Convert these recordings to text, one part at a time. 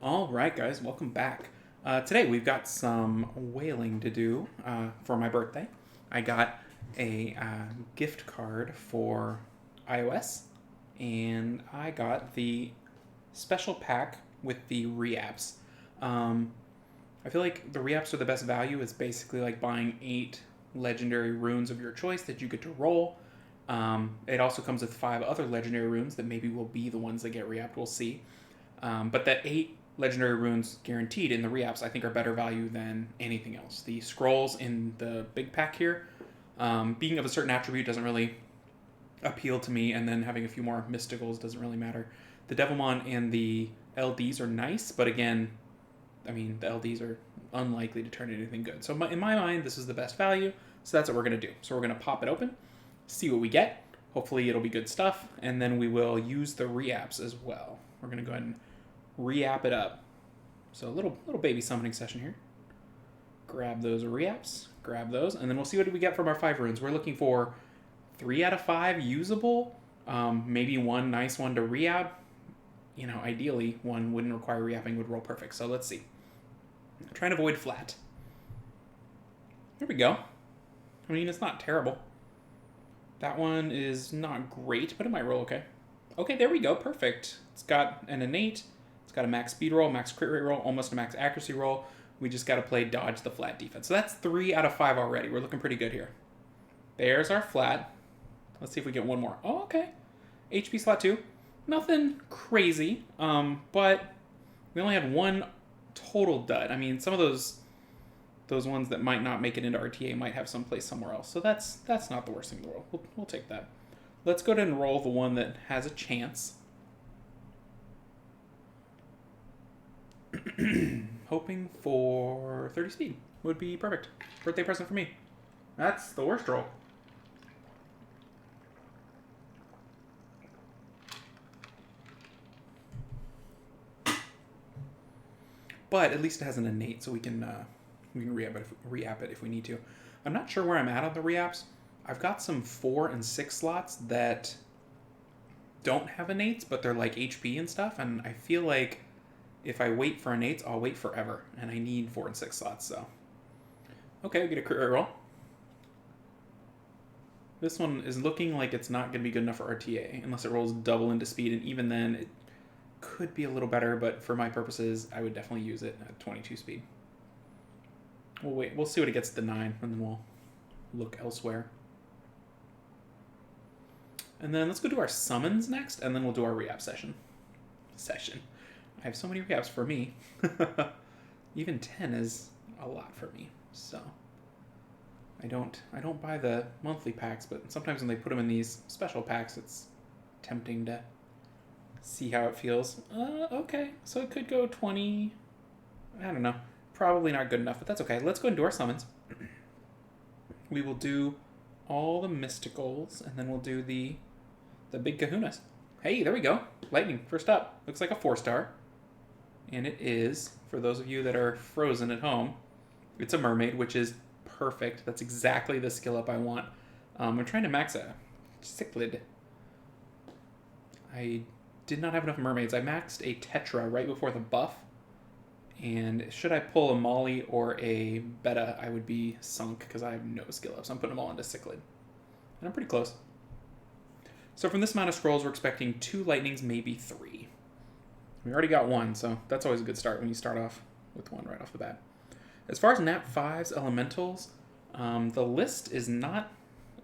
All right, guys, welcome back. Today we've got some whaling to do for my birthday. I got a gift card for iOS, and I got the special pack with the reapps. Um, I feel like the reapps are the best value. It's basically like buying 8 legendary runes of your choice that you get to roll. It also comes with 5 other legendary runes that maybe will be the ones that get reapped. We'll see. But that 8 legendary runes guaranteed in the reapps, I think, are better value than anything else. The scrolls in the big pack here, being of a certain attribute doesn't really appeal to me, and then having a few more mysticals doesn't really matter. The Devilmon and the LDs are nice, but again, I mean, the LDs are unlikely to turn into anything good. So in my mind, this is the best value, so that's what we're going to do. So we're going to pop it open, see what we get. Hopefully it'll be good stuff, and then we will use the reapps as well. We're going to go ahead and re-app it up. So a little baby summoning session here. Grab those reapps, grab those, and then we'll see what we get from our 5 runes. We're looking for 3 out of 5 usable, maybe one nice one to re-app. You know, ideally one wouldn't require re-apping, would roll perfect. So let's see. I'm trying to avoid flat. There we go. I mean, it's not terrible. That one is not great, but it might roll okay. Okay, there we go. Perfect. It's got an innate. It's got a max speed roll, max crit rate roll, almost a max accuracy roll. We just got to play dodge the flat defense. So that's 3 out of 5 already. We're looking pretty good here. There's our flat. Let's see if we get one more. Oh, okay. HP slot 2. Nothing crazy, but we only had one total dud. I mean, some of those ones that might not make it into RTA might have someplace somewhere else. So that's not the worst thing in the world. We'll take that. Let's go ahead and roll the one that has a chance. Hoping for 30 speed would be perfect. Birthday present for me. That's the worst roll. But at least it has an innate, so we can re-app it if we need to. I'm not sure where I'm at on the re-apps. I've got some 4 and 6 slots that don't have innates, but they're like HP and stuff, and I feel like if I wait for innates, I'll wait forever, and I need 4 and 6 slots, so. Okay, we get a crit rate roll. This one is looking like it's not going to be good enough for RTA, unless it rolls double into speed, and even then, it could be a little better, but for my purposes, I would definitely use it at 22 speed. We'll wait. We'll see what it gets to 9, and then we'll look elsewhere. And then let's go do our summons next, and then we'll do our re-app session. I have so many re-apps for me. Even 10 is a lot for me, so I don't buy the monthly packs, but sometimes when they put them in these special packs, it's tempting to see how it feels. Okay, so it could go 20. I don't know. Probably not good enough, but that's okay. Let's go and do our summons. We will do all the mysticals, and then we'll do the big kahunas. Hey, there we go. Lightning, first up. Looks like a 4-star. And it is, for those of you that are frozen at home, it's a mermaid, which is perfect. That's exactly the skill up I want. I'm trying to max a cichlid. I did not have enough mermaids. I maxed a tetra right before the buff. And should I pull a Molly or a Beta, I would be sunk because I have no skill ups. I'm putting them all into cichlid. And I'm pretty close. So from this amount of scrolls, we're expecting 2 lightnings, maybe 3. We already got 1, so that's always a good start when you start off with 1 right off the bat. As far as Nat 5's elementals, the list is not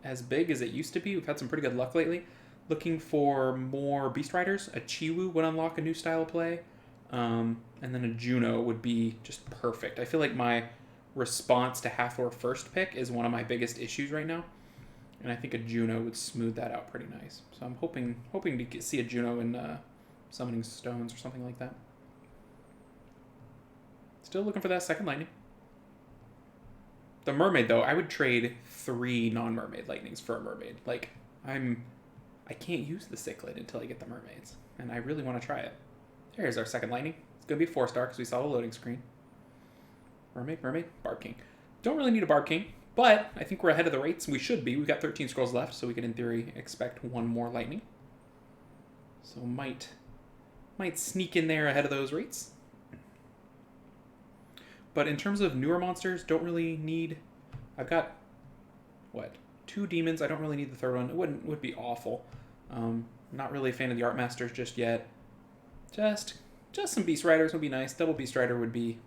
as big as it used to be. We've had some pretty good luck lately. Looking for more Beast Riders. A Chiwu would unlock a new style of play. And then a Juno would be just perfect. I feel like my response to Hathor first pick is one of my biggest issues right now. And I think a Juno would smooth that out pretty nice. So I'm hoping to see a Juno in Summoning Stones or something like that. Still looking for that second lightning. The mermaid, though, I would trade 3 non-mermaid lightnings for a mermaid. Like, I can't use the cichlid until I get the mermaids. And I really want to try it. There's our second lightning. It's going to be 4-star because we saw the loading screen. Mermaid, Barb King. Don't really need a Barb King, but I think we're ahead of the rates. We should be. We've got 13 scrolls left, so we can, in theory, expect 1 more lightning. So might sneak in there ahead of those rates. But in terms of newer monsters, don't really need... I've got, what, 2 demons. I don't really need the third one. It would be awful. Not really a fan of the Art Masters just yet. Just some Beast Riders would be nice. Double Beast Rider would be...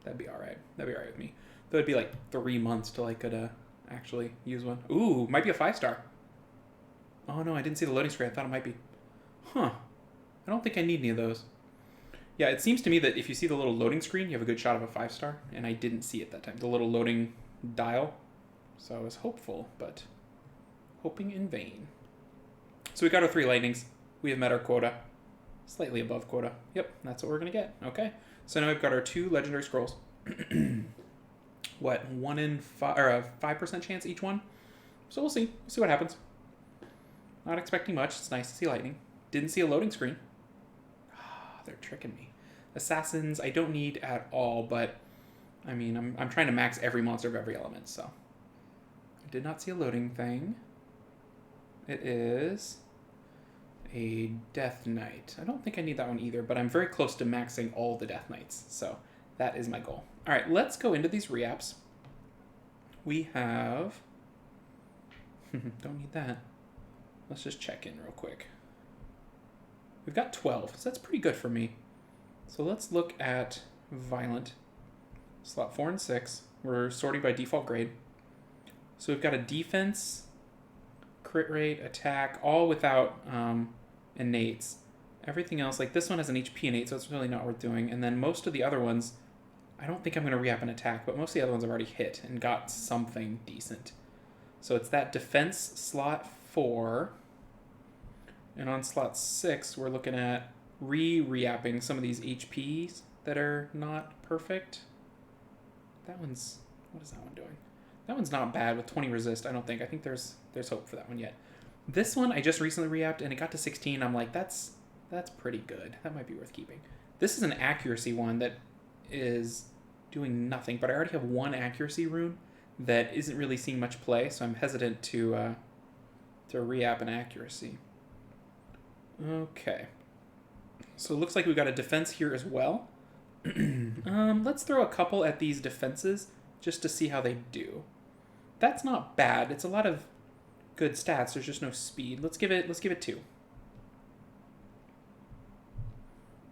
That'd be alright. That'd be alright with me. Though it'd be like 3 months till I could actually use one. Ooh, might be a 5-star. Oh no, I didn't see the loading screen. I thought it might be. Huh. I don't think I need any of those. Yeah, it seems to me that if you see the little loading screen, you have a good shot of a 5-star, and I didn't see it that time. The little loading dial. So I was hopeful, but hoping in vain. So we got our 3 lightnings. We have met our quota. Slightly above quota. Yep, that's what we're going to get. Okay. So now we've got our 2 legendary scrolls. What, 1 in 5, or a 5% chance each one? So we'll see. We'll see what happens. Not expecting much. It's nice to see lightning. Didn't see a loading screen. They're tricking me. Assassins, I don't need at all, but I mean, I'm trying to max every monster of every element, so. I did not see a loading thing. It is a Death Knight. I don't think I need that one either, but I'm very close to maxing all the Death Knights, so that is my goal. All right, let's go into these reapps. We have... don't need that. Let's just check in real quick. We've got 12, so that's pretty good for me. So let's look at Violent. Slot 4 and 6. We're sorting by default grade. So we've got a defense, crit rate, attack, all without innates. Everything else, like this one has an HP innate, so it's really not worth doing. And then most of the other ones, I don't think I'm going to re-up an attack, but most of the other ones I've already hit and got something decent. So it's that defense slot 4. And on slot 6, we're looking at re-apping some of these HPs that are not perfect. That one's... What is that one doing? That one's not bad with 20 resist, I don't think. I think there's hope for that one yet. This one, I just recently re-apped, and it got to 16. I'm like, that's pretty good. That might be worth keeping. This is an accuracy one that is doing nothing, but I already have 1 accuracy rune that isn't really seeing much play, so I'm hesitant to re-app an accuracy. Okay. So it looks like we've got a defense here as well. Let's throw a couple at these defenses just to see how they do. That's not bad. It's a lot of good stats. There's just no speed. Let's give it 2.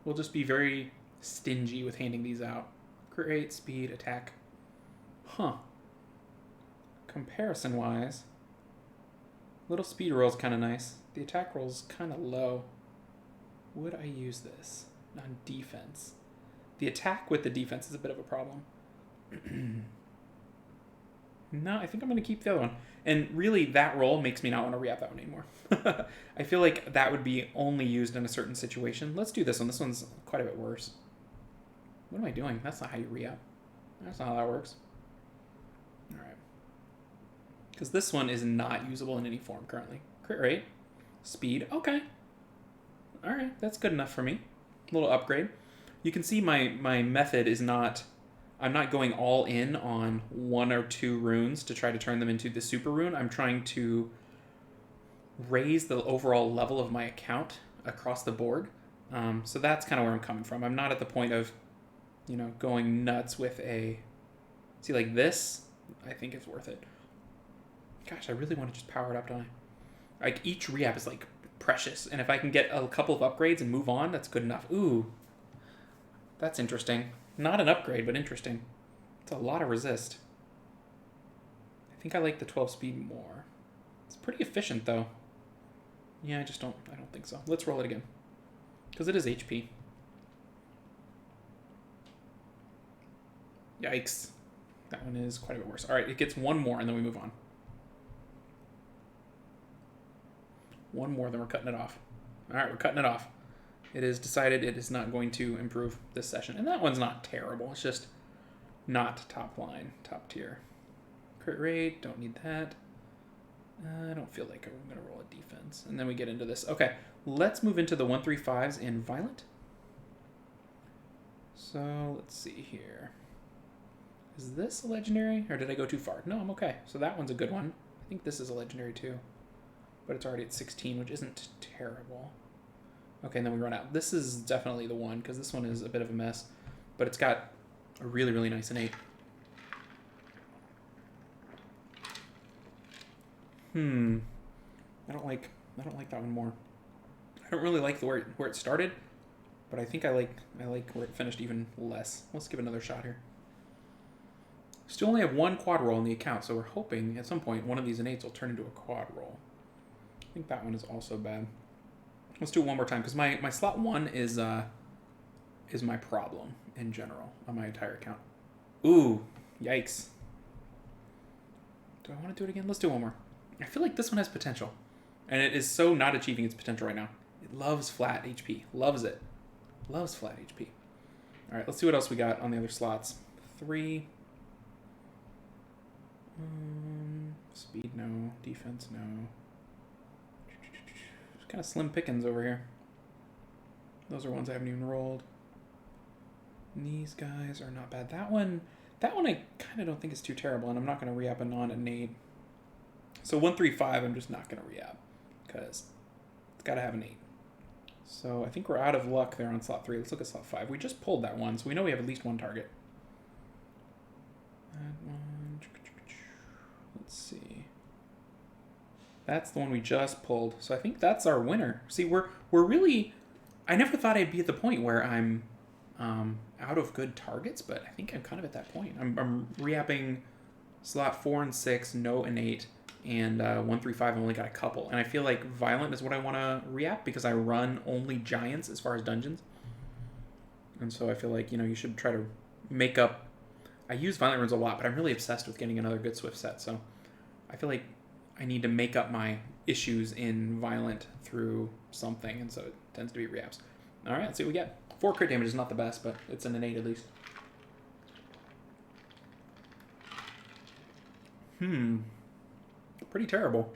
We'll just be very stingy with handing these out. Crit rate, speed, attack. Huh. Comparison-wise, little speed roll's kind of nice. The attack roll's kind of low. Would I use this on defense? The attack with the defense is a bit of a problem. No, I think I'm going to keep the other one. And really, that roll makes me not want to re-up that one anymore. I feel like that would be only used in a certain situation. Let's do this one. This one's quite a bit worse. What am I doing? That's not how you re-up. That's not how that works. All right. Because this one is not usable in any form currently. Crit rate. Speed. Okay. All right. That's good enough for me. A little upgrade. You can see my method is not... I'm not going all in on 1 or 2 runes to try to turn them into the super rune. I'm trying to raise the overall level of my account across the board. So that's kind of where I'm coming from. I'm not at the point of, going nuts with a... See, like this, I think it's worth it. Gosh, I really want to just power it up, don't I? Like, each re-up is, like, precious. And if I can get a couple of upgrades and move on, that's good enough. Ooh. That's interesting. Not an upgrade, but interesting. It's a lot of resist. I think I like the 12 speed more. It's pretty efficient, though. Yeah, I don't think so. Let's roll it again. Because it is HP. Yikes. That one is quite a bit worse. All right, it gets 1 more, and then we move on. 1 more, then we're cutting it off. All right, we're cutting it off. It is decided it is not going to improve this session. And that one's not terrible. It's just not top line, top tier. Crit rate, don't need that. I don't feel like I'm going to roll a defense. And then we get into this. Okay, let's move into the 135s in Violent. So let's see here. Is this a legendary? Or did I go too far? No, I'm okay. So that one's a good one. I think this is a legendary too. But it's already at 16, which isn't terrible. Okay, and then we run out. This is definitely the one, because this one is a bit of a mess. But it's got a really, really nice innate. I don't like that one more. I don't really like where it started, but I think I like where it finished even less. Let's give it another shot here. Still only have one quad roll in the account, so we're hoping at some point one of these innates will turn into a quad roll. I think that one is also bad. Let's do it one more time, because my slot 1 is my problem in general on my entire account. Ooh, yikes. Do I want to do it again? Let's do one more. I feel like this one has potential, and it is so not achieving its potential right now. It loves flat HP. Loves it. Loves flat HP. All right, let's see what else we got on the other slots. 3. Speed, no. Defense, no. It's kind of slim pickings over here. Those are ones I haven't even rolled. These guys are not bad. That one I kind of don't think is too terrible, and I'm not going to re-up a non-innate. So 1, 3, 5, I'm just not going to re-up, because it's got to have an 8. So I think we're out of luck there on slot 3. Let's look at slot 5. We just pulled that one, so we know we have at least one target. That one. Let's see. That's the one we just pulled. So I think that's our winner. See, we're really... I never thought I'd be at the point where I'm out of good targets, but I think I'm kind of at that point. I'm re-upping slot 4 and 6, no innate, and 1, 3, 5, I've only got a couple. And I feel like Violent is what I want to re-up because I run only Giants as far as dungeons. And so I feel like, you should try to make up... I use Violent runes a lot, but I'm really obsessed with getting another good Swift set, so I feel like I need to make up my issues in Violent through something, and so it tends to be re-ups. All right, let's see what we get. 4 crit damage is not the best, but it's an innate at least. Pretty terrible.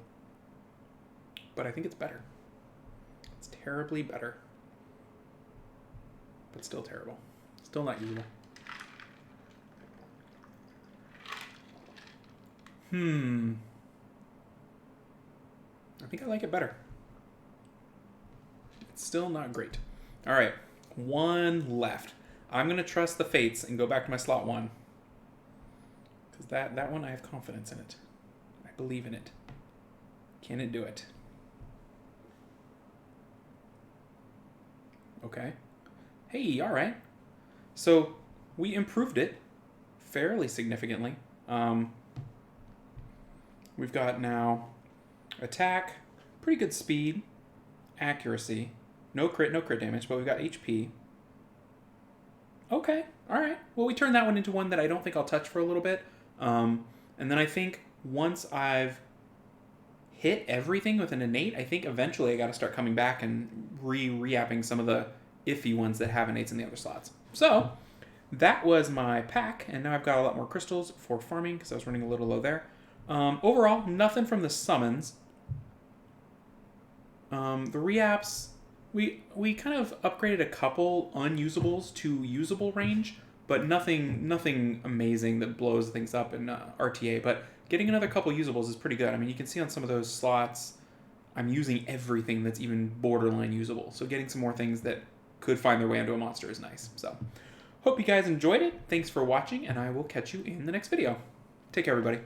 But I think it's better. It's terribly better. But still terrible. Still not usable. I think I like it better. It's still not great. All right, 1 left. I'm going to trust the fates and go back to my slot 1. Because that one, I have confidence in it. I believe in it. Can it do it? Okay. Hey, all right. So we improved it fairly significantly. We've got now attack, pretty good speed, accuracy, no crit damage, but we've got HP. Okay, all right. Well, we turned that one into one that I don't think I'll touch for a little bit. And then I think once I've hit everything with an innate, I think eventually I got to start coming back and re-apping some of the iffy ones that have innates in the other slots. So that was my pack, and now I've got a lot more crystals for farming because I was running a little low there. Overall, nothing from the summons. The re-apps, we kind of upgraded a couple unusables to usable range, but nothing amazing that blows things up in RTA. But getting another couple usables is pretty good. I mean, you can see on some of those slots, I'm using everything that's even borderline usable. So getting some more things that could find their way into a monster is nice. So hope you guys enjoyed it. Thanks for watching, and I will catch you in the next video. Take care, everybody.